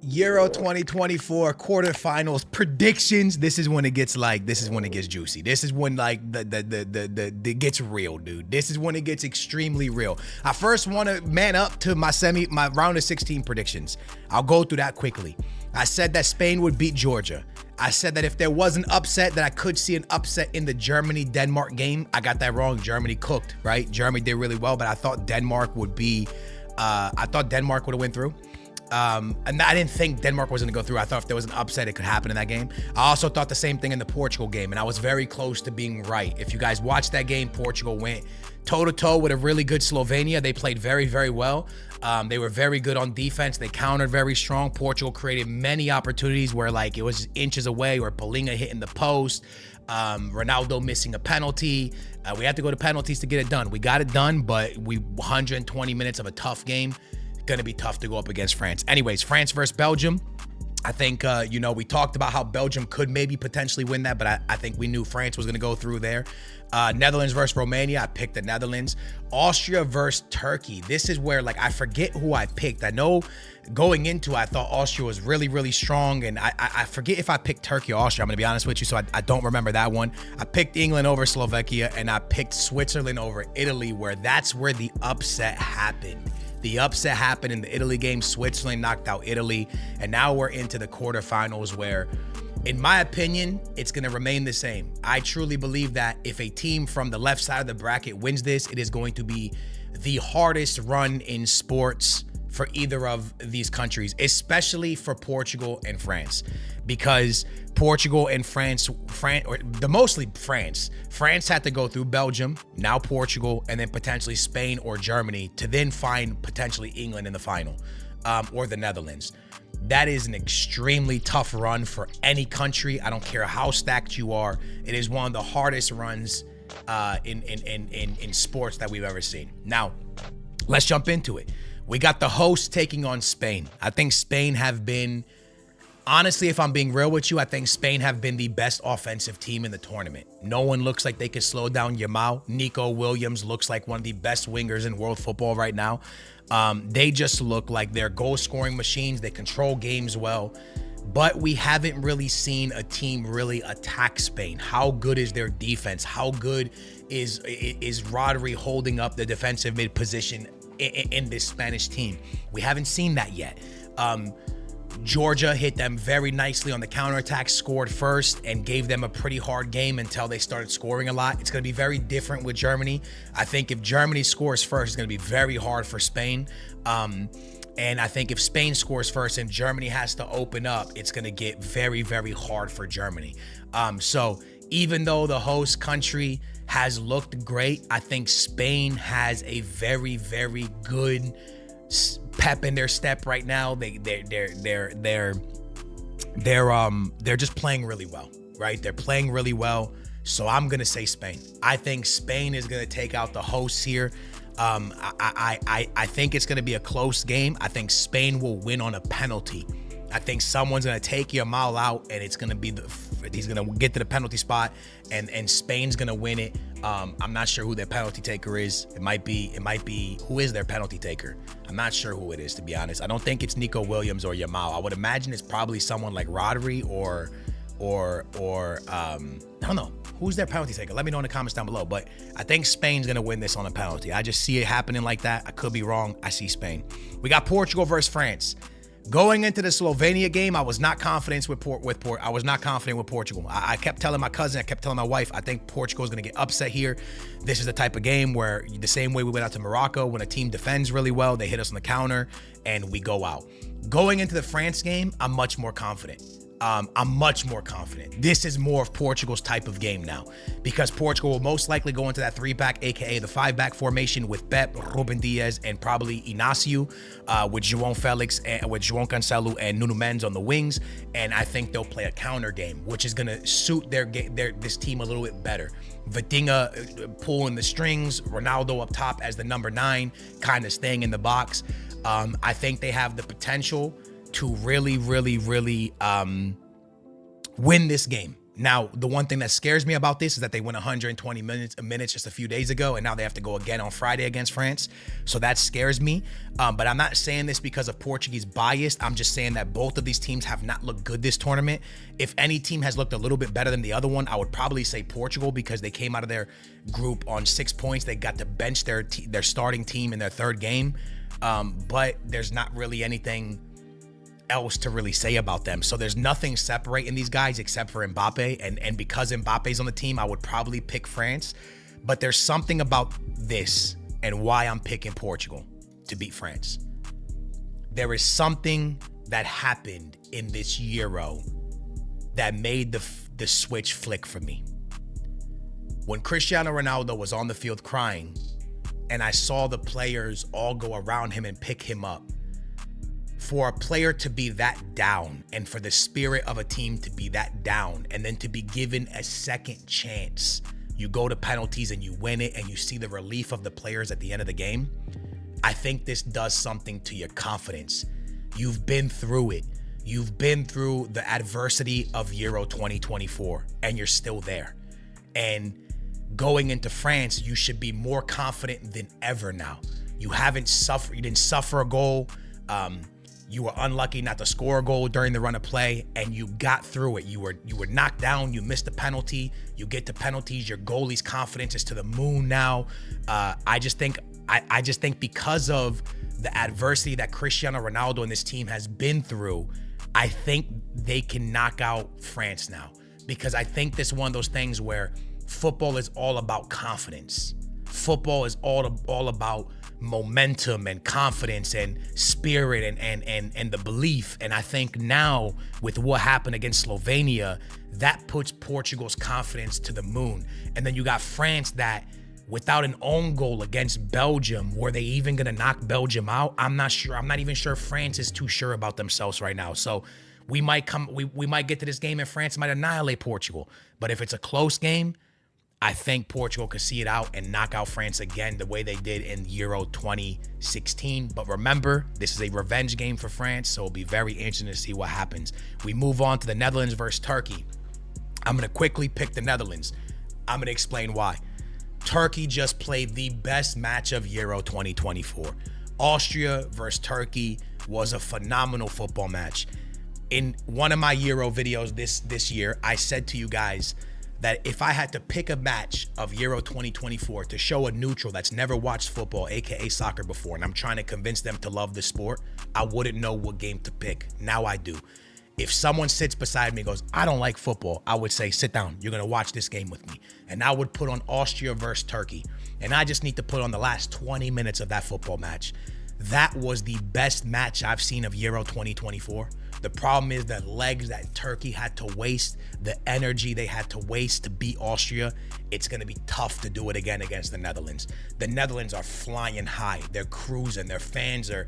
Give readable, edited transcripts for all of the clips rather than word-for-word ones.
Euro 2024 quarterfinals predictions. This is when it gets juicy. This is when it gets real, dude. This is when it gets extremely real. I first want to man up to my round of 16 predictions. I'll go through that quickly. I said that Spain would beat Georgia. I said that if there was an upset, that I could see an upset in the Germany-Denmark game. I got that wrong. Germany cooked, right? Germany did really well, but I thought Denmark would have went through. And I didn't think Denmark was going to go through. I thought if there was an upset, it could happen in that game. I also thought the same thing in the Portugal game, and I was very close to being right. If you guys watched that game, Portugal went toe-to-toe with a really good Slovenia. They played very, very well. They were very good on defense. They countered very strong. Portugal created many opportunities where it was inches away, or Palinha hitting the post, Ronaldo missing a penalty. We had to go to penalties to get it done. We got it done, but 120 minutes of a tough game. Gonna be tough to go up against France. Anyways, France versus Belgium. I think, we talked about how Belgium could maybe potentially win that, but I think we knew France was going to go through there. Netherlands versus Romania. I picked the Netherlands. Austria versus Turkey. This is where, I forget who I picked. I know going into, I thought Austria was really, really strong, and I forget if I picked Turkey or Austria. I'm going to be honest with you, so I don't remember that one. I picked England over Slovakia, and I picked Switzerland over Italy, that's where the upset happened. The upset happened in the Italy game. Switzerland knocked out Italy. And now we're into the quarterfinals where, in my opinion, it's going to remain the same. I truly believe that if a team from the left side of the bracket wins this, it is going to be the hardest run in sports for either of these countries, especially for Portugal and France, because Portugal and France had to go through Belgium, now Portugal, and then potentially Spain or Germany to then find potentially England in the final, or the Netherlands. That is an extremely tough run for any country. I don't care how stacked you are. It is one of the hardest runs in sports that we've ever seen. Now, let's jump into it. We got the hosts taking on Spain. I think Spain have been, honestly, if I'm being real with you, I think Spain have been the best offensive team in the tournament. No one looks like they could slow down Yamal. Nico Williams looks like one of the best wingers in world football right now. They just look like they're goal-scoring machines. They control games well. But we haven't really seen a team really attack Spain. How good is their defense? How good is Rodri holding up the defensive mid position in this Spanish team? We haven't seen that yet. Georgia hit them very nicely on the counterattack, scored first, and gave them a pretty hard game until they started scoring a lot. It's going to be very different with Germany. I think if Germany scores first, it's going to be very hard for Spain. And I think if Spain scores first and Germany has to open up, it's going to get very, very hard for Germany. So even though the host country has looked great, I think Spain has a very, very good pep in their step right now. They're just playing really well, right? They're playing really well. So I'm gonna say Spain. I think Spain is gonna take out the hosts here. I think it's gonna be a close game. I think Spain will win on a penalty. I think someone's gonna take Yamal out, and it's gonna be he's gonna get to the penalty spot, and Spain's gonna win it. I'm not sure who their penalty taker is. It might be who is their penalty taker. I'm not sure who it is, to be honest. I don't think it's Nico Williams or Yamal. I would imagine it's probably someone like Rodri or I don't know. Who's their penalty taker? Let me know in the comments down below. But I think Spain's gonna win this on a penalty. I just see it happening like that. I could be wrong. I see Spain. We got Portugal versus France. Going into the Slovenia game, I was not confident with Portugal. I kept telling my cousin, I kept telling my wife, I think Portugal is going to get upset here. This is the type of game where the same way we went out to Morocco, when a team defends really well, they hit us on the counter and we go out. Going into the France game, I'm much more confident. This is more of Portugal's type of game now, because Portugal will most likely go into that 3-back, aka the 5-back formation with Pep, Ruben Diaz, and probably Inacio, with João Felix, and with João Cancelo and Nuno Mendes on the wings. And I think they'll play a counter game, which is gonna suit this team a little bit better. Vitinha pulling the strings, Ronaldo up top as the number 9, kind of staying in the box. I think they have the potential to really win this game. Now, the one thing that scares me about this is that they went 120 minutes just a few days ago, and now they have to go again on Friday against France. So that scares me. But I'm not saying this because of Portuguese bias. I'm just saying that both of these teams have not looked good this tournament. If any team has looked a little bit better than the other one, I would probably say Portugal, because they came out of their group on 6 points. They got to bench their starting team in their third game. But there's not really anything else to really say about them. So there's nothing separating these guys except for Mbappe. And because Mbappe's on the team, I would probably pick France. But there's something about this and why I'm picking Portugal to beat France. There is something that happened in this Euro that made the switch flick for me. When Cristiano Ronaldo was on the field crying, and I saw the players all go around him and pick him up, for a player to be that down and for the spirit of a team to be that down and then to be given a second chance, you go to penalties and you win it and you see the relief of the players at the end of the game, I think this does something to your confidence. You've been through it. You've been through the adversity of Euro 2024 and you're still there. And going into France, you should be more confident than ever now. You didn't suffer a goal. You were unlucky not to score a goal during the run of play, and you got through it. You were knocked down. You missed a penalty. You get to penalties. Your goalie's confidence is to the moon now. I just think because of the adversity that Cristiano Ronaldo and this team has been through, I think they can knock out France now. Because I think this is one of those things where football is all about confidence. Football is all about momentum and confidence and spirit and the belief. And I think now with what happened against Slovenia, that puts Portugal's confidence to the moon. And then you got France that without an own goal against Belgium, were they even gonna knock Belgium out? I'm not sure. I'm not even sure France is too sure about themselves right now. So we might get to this game and France might annihilate Portugal. But if it's a close game, I think Portugal could see it out and knock out France again the way they did in Euro 2016. But remember, this is a revenge game for France, so it'll be very interesting to see what happens. We move on to the Netherlands versus Turkey. I'm going to quickly pick the Netherlands. I'm going to explain why. Turkey just played the best match of Euro 2024. Austria versus Turkey was a phenomenal football match. In one of my Euro videos this year, I said to you guys that if I had to pick a match of Euro 2024 to show a neutral that's never watched football, aka soccer before, and I'm trying to convince them to love the sport, I wouldn't know what game to pick. Now I do. If someone sits beside me and goes, I don't like football, I would say, sit down, you're gonna watch this game with me. And I would put on Austria versus Turkey. And I just need to put on the last 20 minutes of that football match. That was the best match I've seen of Euro 2024. The problem is the legs that Turkey had to waste, the energy they had to waste to beat Austria. It's going to be tough to do it again against the Netherlands. The Netherlands are flying high. They're cruising. Their fans are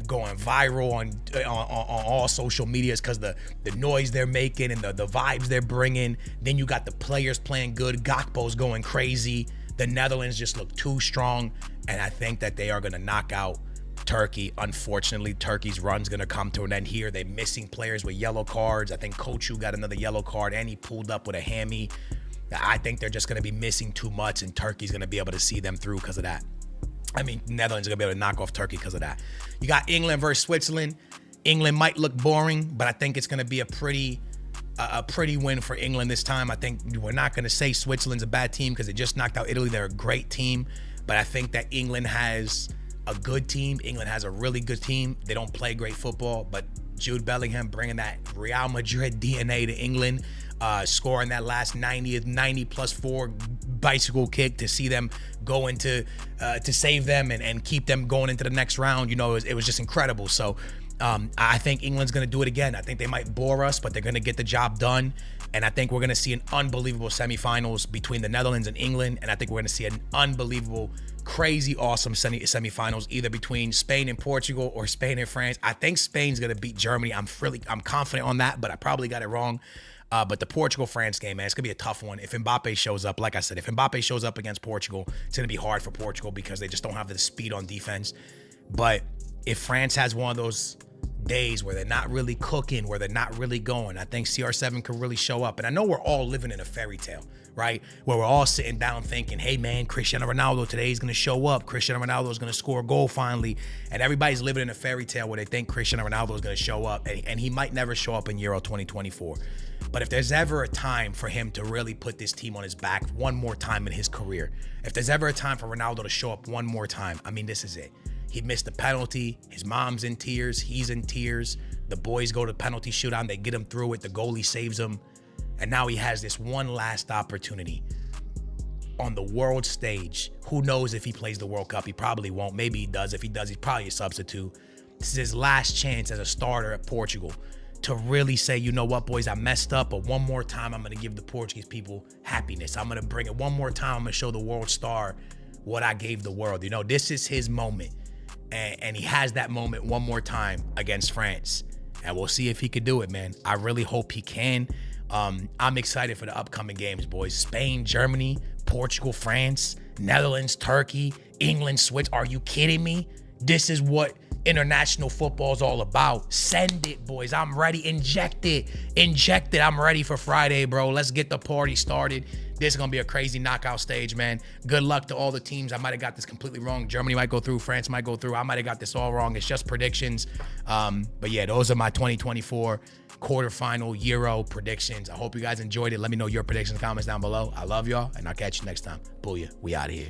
going viral on all social medias because the noise they're making and the vibes they're bringing. Then you got the players playing good. Gakpo's going crazy. The Netherlands just look too strong, and I think that they are going to knock out Turkey. Unfortunately, Turkey's run's gonna come to an end here. They're missing players with yellow cards. I think Kochu got another yellow card and he pulled up with a hammy. I think they're just gonna be missing too much and Turkey's gonna be able to see them through because of that. I mean, Netherlands are gonna be able to knock off Turkey because of that. You got England versus Switzerland. England might look boring, but I think it's gonna be a pretty win for England this time. I think we're not gonna say Switzerland's a bad team because they just knocked out Italy. They're a great team, but I think that England has a good team. England has a really good team. They don't play great football, but Jude Bellingham bringing that Real Madrid DNA to England, scoring that last 90 plus 4 bicycle kick to see them go into to save them and keep them going into the next round. You know, it was just incredible. So I think England's going to do it again. I think they might bore us, but they're going to get the job done. And I think we're going to see an unbelievable semifinals between the Netherlands and England. And I think we're going to see an unbelievable, crazy, awesome semifinals either between Spain and Portugal or Spain and France. I think Spain's going to beat Germany. I'm confident on that, but I probably got it wrong. But the Portugal-France game, man, it's going to be a tough one. If Mbappe shows up, like I said, if Mbappe shows up against Portugal, it's going to be hard for Portugal because they just don't have the speed on defense. But if France has one of those days where they're not really cooking, where they're not really going. I think CR7 could really show up. And I know we're all living in a fairy tale, right? Where we're all sitting down thinking, hey man, Cristiano Ronaldo today is going to show up. Cristiano Ronaldo is going to score a goal finally. And everybody's living in a fairy tale where they think Cristiano Ronaldo is going to show up. And he might never show up in Euro 2024. But if there's ever a time for him to really put this team on his back one more time in his career, if there's ever a time for Ronaldo to show up one more time, I mean, this is it. He missed the penalty. His mom's in tears. He's in tears. The boys go to penalty shootout. They get him through it. The goalie saves him. And now he has this one last opportunity on the world stage. Who knows if he plays the World Cup? He probably won't. Maybe he does. If he does, he's probably a substitute. This is his last chance as a starter at Portugal to really say, you know what, boys, I messed up, but one more time, I'm going to give the Portuguese people happiness. I'm going to bring it one more time. I'm going to show the world star what I gave the world. You know, this is his moment. And he has that moment one more time against France. And we'll see if he could do it, man. I really hope he can. I'm excited for the upcoming games, boys. Spain, Germany, Portugal, France, Netherlands, Turkey, England, Switzerland. Are you kidding me? This is what international football is all about. Send it, boys. I'm ready. Inject it. Inject it. I'm ready for Friday, bro. Let's get the party started. This is going to be a crazy knockout stage, man. Good luck to all the teams. I might have got this completely wrong. Germany might go through. France might go through. I might have got this all wrong. It's just predictions. But yeah, those are my 2024 quarterfinal Euro predictions. I hope you guys enjoyed it. Let me know your predictions in the comments down below. I love y'all, and I'll catch you next time. Booyah. We out of here.